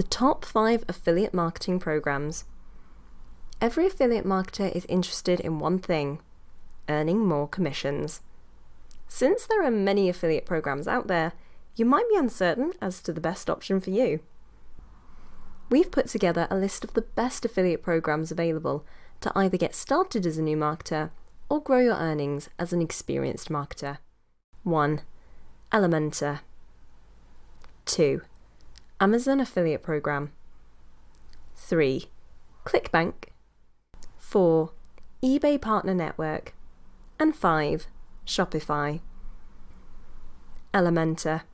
The top 5 affiliate marketing programs. Every affiliate marketer is interested in one thing: earning more commissions. Since there are many affiliate programs out there, you might be uncertain as to the best option for you. We've put together a list of the best affiliate programs available to either get started as a new marketer or grow your earnings as an experienced marketer. 1. Elementor. 2. Amazon Affiliate Program. 3. ClickBank. 4. eBay Partner Network. And 5. Shopify. Elementor.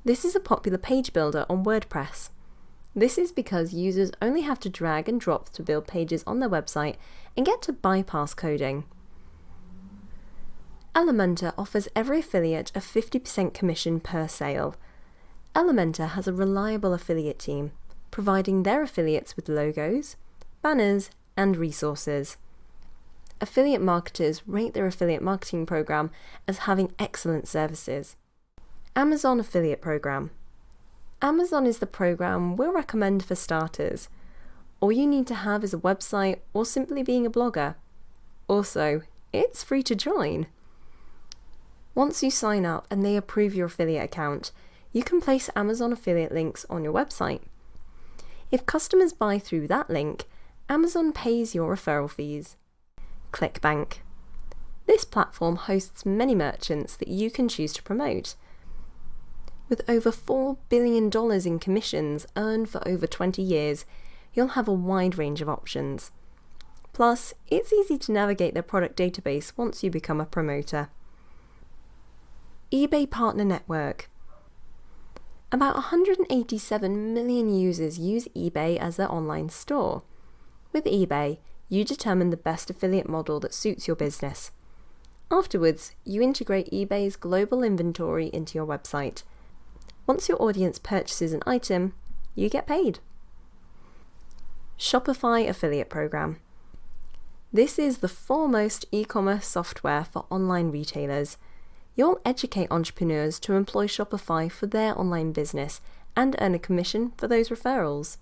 This is a popular page builder on WordPress. This is because users only have to drag and drop to build pages on their website and get to bypass coding. Elementor offers every affiliate a 50% commission per sale. Elementor has a reliable affiliate team, providing their affiliates with logos, banners, and resources. Affiliate marketers rate their affiliate marketing program as having excellent services. Amazon Affiliate Program. Amazon is the program we'll recommend for starters. All you need to have is a website or simply being a blogger. Also, it's free to join. Once you sign up and they approve your affiliate account, you can place Amazon affiliate links on your website. If customers buy through that link, Amazon pays your referral fees. ClickBank. This platform hosts many merchants that you can choose to promote. With over $4 billion in commissions earned for over 20 years, you'll have a wide range of options. Plus, it's easy to navigate their product database once you become a promoter. eBay Partner Network. About 187 million users use eBay as their online store. With eBay, you determine the best affiliate model that suits your business. Afterwards, you integrate eBay's global inventory into your website. Once your audience purchases an item, you get paid. Shopify Affiliate Program. This is the foremost e-commerce software for online retailers. You'll educate entrepreneurs to employ Shopify for their online business and earn a commission for those referrals.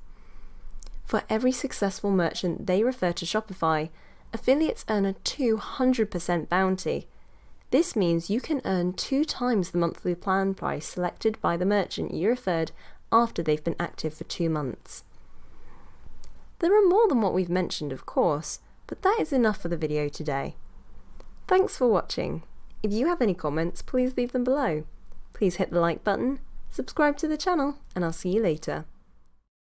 For every successful merchant they refer to Shopify, affiliates earn a 200% bounty. This means you can earn 2 times the monthly plan price selected by the merchant you referred after they've been active for 2 months. There are more than what we've mentioned, of course, but that is enough for the video today. Thanks for watching. If you have any comments, please leave them below. Please hit the like button, subscribe to the channel, and I'll see you later.